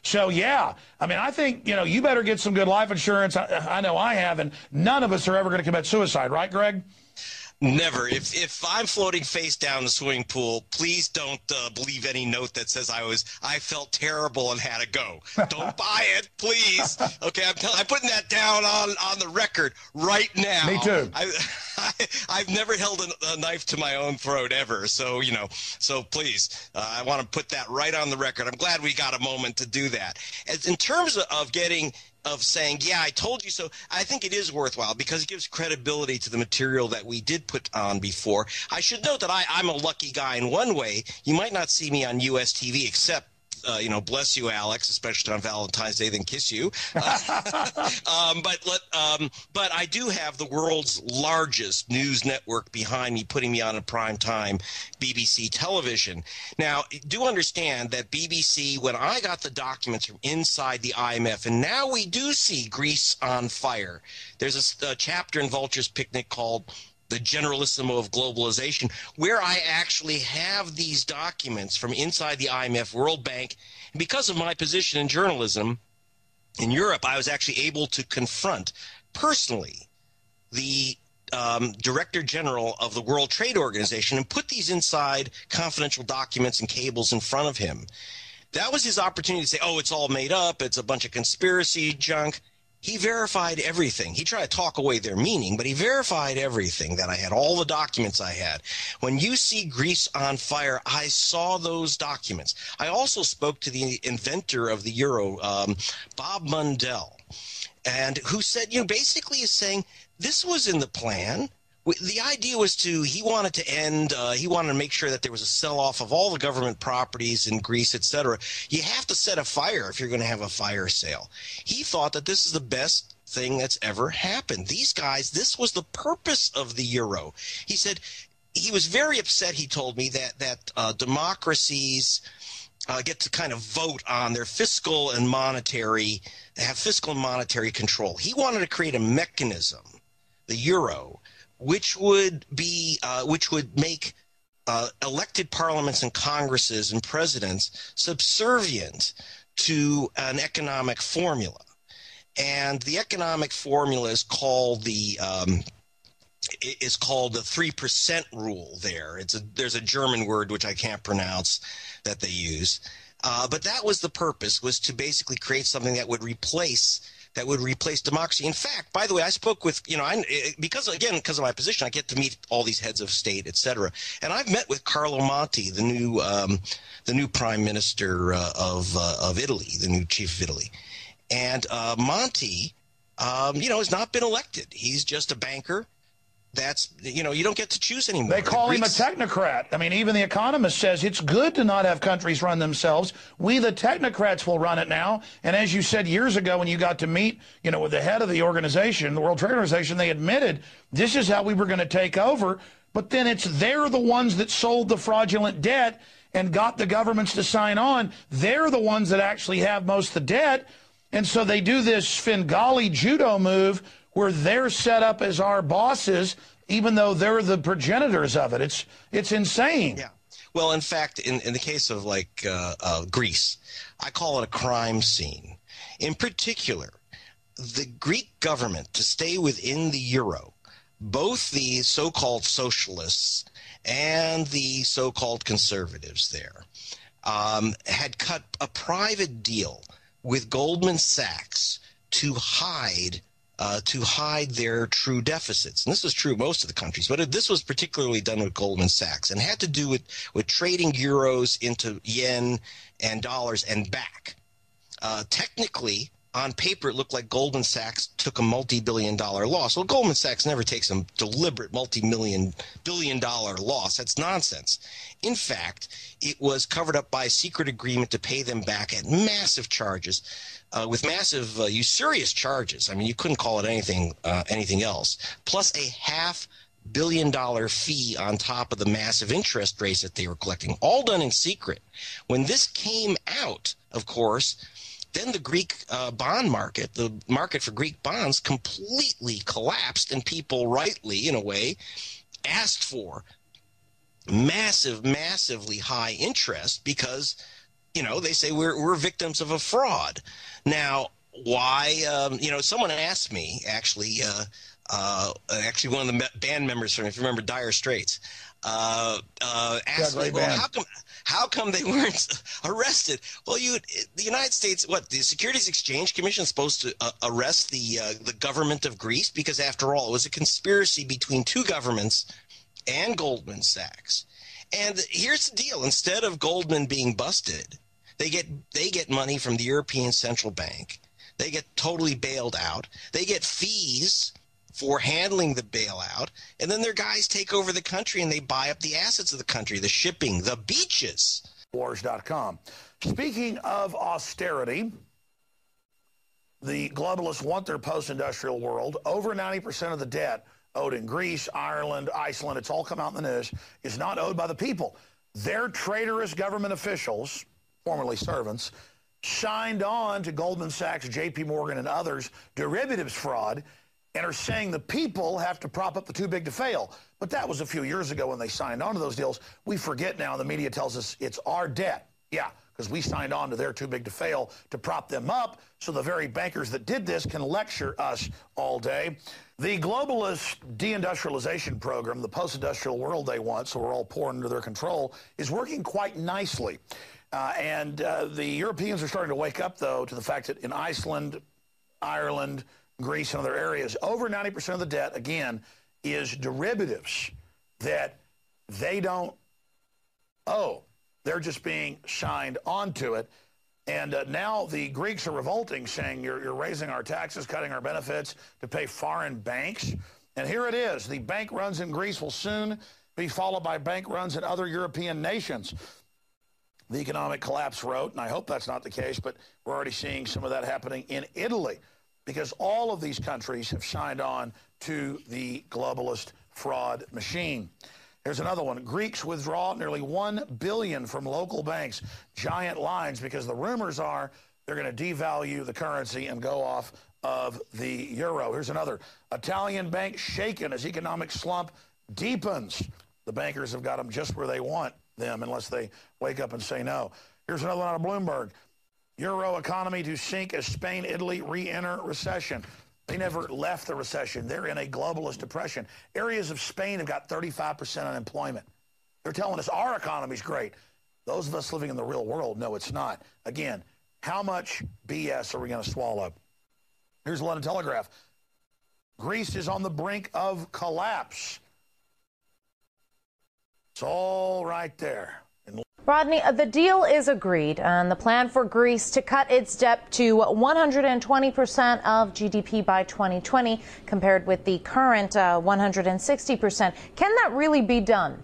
So, yeah, I mean, I think, you better get some good life insurance. I know I have, and none of us are ever going to commit suicide, right, Greg? Never. If I'm floating face down the swimming pool, please don't believe any note that says I felt terrible and had to go. Don't buy it, please. Okay, I'm putting that down on the record right now. Me too. I've never held a knife to my own throat ever. So, so please, I want to put that right on the record. I'm glad we got a moment to do that. As in terms of saying, yeah, I told you so, I think it is worthwhile because it gives credibility to the material that we did put on before. I should note that I'm a lucky guy in one way. You might not see me on US TV except bless you, Alex, especially on Valentine's Day, then kiss you. But I do have the world's largest news network behind me, putting me on a prime time BBC television. Now, do understand that BBC, when I got the documents from inside the IMF, and now we do see Greece on fire. There's a chapter in Vulture's Picnic called The Generalissimo of Globalization, where I actually have these documents from inside the IMF, World Bank. And because of my position in journalism in Europe, I was actually able to confront personally the Director General of the World Trade Organization and put these inside confidential documents and cables in front of him. That was his opportunity to say, oh, it's all made up, it's a bunch of conspiracy junk. He verified everything. He tried to talk away their meaning, but he verified everything, that I had all the documents I had. When you see Greece on fire, I saw those documents. I also spoke to the inventor of the euro, Bob Mundell, and who said, basically is saying this was in the plan. The idea was he wanted to make sure that there was a sell-off of all the government properties in Greece, etc. You have to set a fire if you're going to have a fire sale. He thought that this is the best thing that's ever happened. These guys, this was the purpose of the euro. He said he was very upset, he told me, that democracies get to kind of vote on their fiscal and monetary control. He wanted to create a mechanism, the euro, which would make elected parliaments and congresses and presidents subservient to an economic formula. And the economic formula is called the 3% rule there. There's a German word which I can't pronounce that they use. But that was the purpose, was to basically create something that would replace democracy. In fact, by the way, I spoke with, because of my position, I get to meet all these heads of state, et cetera. And I've met with Carlo Monti, the new prime minister of Italy, the new chief of Italy. And Monti, has not been elected. He's just a banker. That's, you don't get to choose anymore. They call him a technocrat. I mean, even The Economist says it's good to not have countries run themselves. We, the technocrats, will run it now. And as you said years ago when you got to meet, with the head of the organization, the World Trade Organization, they admitted this is how we were going to take over. But then they're the ones that sold the fraudulent debt and got the governments to sign on. They're the ones that actually have most of the debt. And so they do this Svengali judo move where they're set up as our bosses, even though they're the progenitors of it. It's insane. Yeah. Well, in fact, in the case of Greece, I call it a crime scene. In particular, the Greek government, to stay within the euro, both the so-called socialists and the so-called conservatives there, had cut a private deal with Goldman Sachs to hide their true deficits. And this was true most of the countries, but this was particularly done with Goldman Sachs and had to do with trading euros into yen and dollars and back. Technically, on paper, it looked like Goldman Sachs took a multi-billion-dollar loss. Well, Goldman Sachs never takes a deliberate multi-billion-dollar loss. That's nonsense. In fact, it was covered up by a secret agreement to pay them back at massive charges, with massive usurious charges. I mean, you couldn't call it anything else. Plus a $500 million fee on top of the massive interest rates that they were collecting, all done in secret. When this came out, of course, then the Greek bond market, the market for Greek bonds, completely collapsed, and people rightly, in a way, asked for massively high interest because they say we're victims of a fraud. Now, why? Someone asked me actually one of the band members from, if you remember, Dire Straits, asked me, well, how come they weren't arrested? Well, the United States, the Securities Exchange Commission is supposed to arrest the government of Greece, because after all, it was a conspiracy between two governments and Goldman Sachs. And here's the deal: instead of Goldman being busted, they get money from the European Central Bank. They get totally bailed out. They get fees for handling the bailout, and then their guys take over the country and they buy up the assets of the country, the shipping, the beaches. Wars.com. Speaking of austerity, the globalists want their post-industrial world. Over 90% of the debt owed in Greece, Ireland, Iceland, it's all come out in the news, is not owed by the people. Their traitorous government officials, formerly servants, signed on to Goldman Sachs, JP Morgan, and others' derivatives fraud, and are saying the people have to prop up the too big to fail. But that was a few years ago when they signed on to those deals. We forget now, the media tells us it's our debt. Yeah, because we signed on to their too big to fail to prop them up, so the very bankers that did this can lecture us all day. The globalist deindustrialization program, the post-industrial world they want, so we're all poor under their control, is working quite nicely. And the Europeans are starting to wake up, though, to the fact that in Iceland, Ireland, Greece, and other areas, over 90% of the debt, again, is derivatives that they don't owe. They're just being signed onto it. And now the Greeks are revolting, saying you're raising our taxes, cutting our benefits to pay foreign banks. And here it is. The bank runs in Greece will soon be followed by bank runs in other European nations. The economic collapse wrote, and I hope that's not the case, but we're already seeing some of that happening in Italy, because all of these countries have signed on to the globalist fraud machine. Here's another one. Greeks withdraw nearly $1 billion from local banks. Giant lines, because the rumors are they're going to devalue the currency and go off of the euro. Here's another. Italian bank shaken as economic slump deepens. The bankers have got them just where they want them, unless they wake up and say no. Here's another one out of Bloomberg. Euro economy to sink as Spain, Italy re-enter recession. They never left the recession. They're in a globalist depression. Areas of Spain have got 35% unemployment. They're telling us our economy's great. Those of us living in the real world know it's not. Again, how much BS are we going to swallow? Here's the London Telegraph. Greece is on the brink of collapse. It's all right there. Rodney, the deal is agreed, and the plan for Greece to cut its debt to 120% of GDP by 2020, compared with the current 160%. Can that really be done?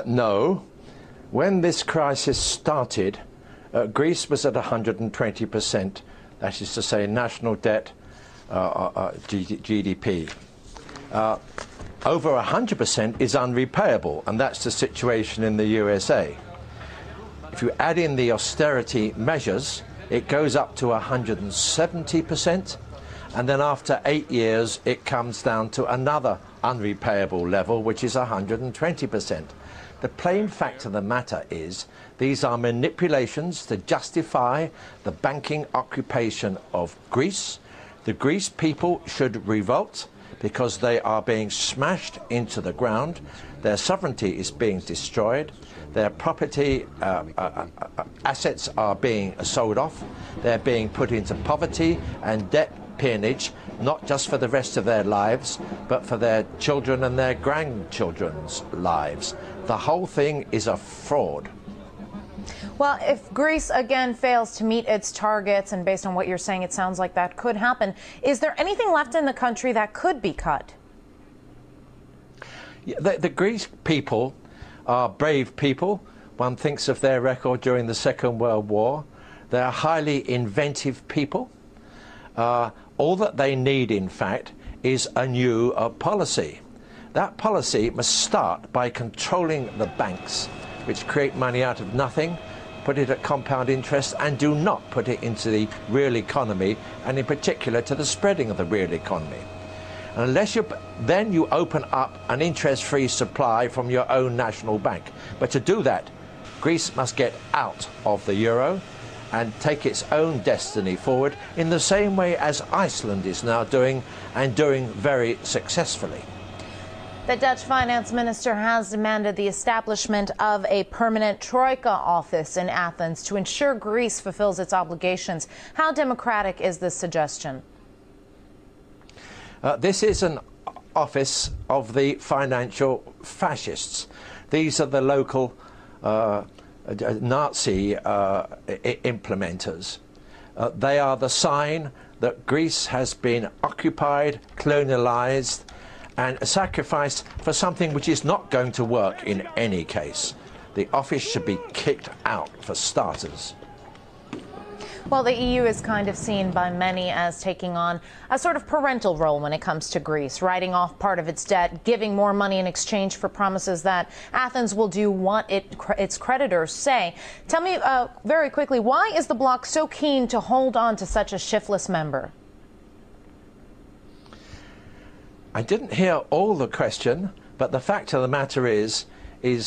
No. When this crisis started, Greece was at 120%. That is to say, national debt, GDP. Over 100% is unrepayable, and that's the situation in the USA. If you add in the austerity measures, it goes up to 170%, and then after 8 years, it comes down to another unrepayable level, which is 120%. The plain fact of the matter is these are manipulations to justify the banking occupation of Greece. The Greece people should revolt, because they are being smashed into the ground. Their sovereignty is being destroyed. Their property assets are being sold off. They're being put into poverty and debt peonage, not just for the rest of their lives, but for their children and their grandchildren's lives. The whole thing is a fraud. Well, if Greece again fails to meet its targets, and based on what you're saying, it sounds like that could happen, is there anything left in the country that could be cut? Yeah, the Greek people are brave people. One thinks of their record during the Second World War. They're highly inventive people. All that they need, in fact, is a new policy. That policy must start by controlling the banks, which create money out of nothing, put it at compound interest, and do not put it into the real economy, and in particular to the spreading of the real economy. And unless then you open up an interest-free supply from your own national bank. But to do that, Greece must get out of the euro and take its own destiny forward in the same way as Iceland is now doing, and doing very successfully. The Dutch finance minister has demanded the establishment of a permanent troika office in Athens to ensure Greece fulfills its obligations. How democratic is this suggestion? This is an office of the financial fascists. These are the local Nazi implementers. They are the sign that Greece has been occupied, colonialized, and sacrificed for something which is not going to work in any case. The office should be kicked out for starters. Well, the EU is kind of seen by many as taking on a sort of parental role when it comes to Greece, writing off part of its debt, giving more money in exchange for promises that Athens will do what its creditors say. Tell me very quickly, why is the bloc so keen to hold on to such a shiftless member? I didn't hear all the question, but the fact of the matter is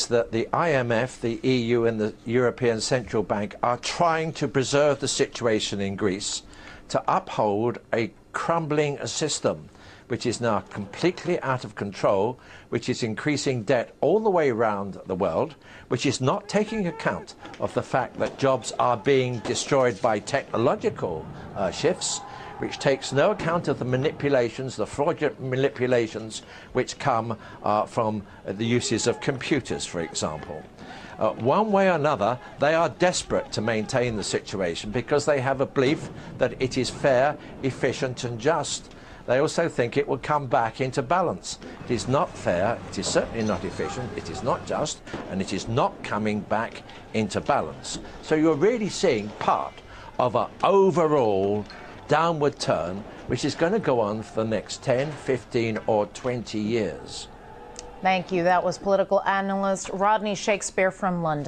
that the IMF, the EU and the European Central Bank are trying to preserve the situation in Greece, to uphold a crumbling system which is now completely out of control, which is increasing debt all the way around the world, which is not taking account of the fact that jobs are being destroyed by technological shifts, which takes no account of the manipulations, the fraudulent manipulations which come from the uses of computers, for example. One way or another, they are desperate to maintain the situation because they have a belief that it is fair, efficient and just. They also think it will come back into balance. It is not fair, it is certainly not efficient, it is not just, and it is not coming back into balance. So you're really seeing part of an overall downward turn, which is going to go on for the next 10, 15 or 20 years. Thank you. That was political analyst Rodney Shakespeare from London.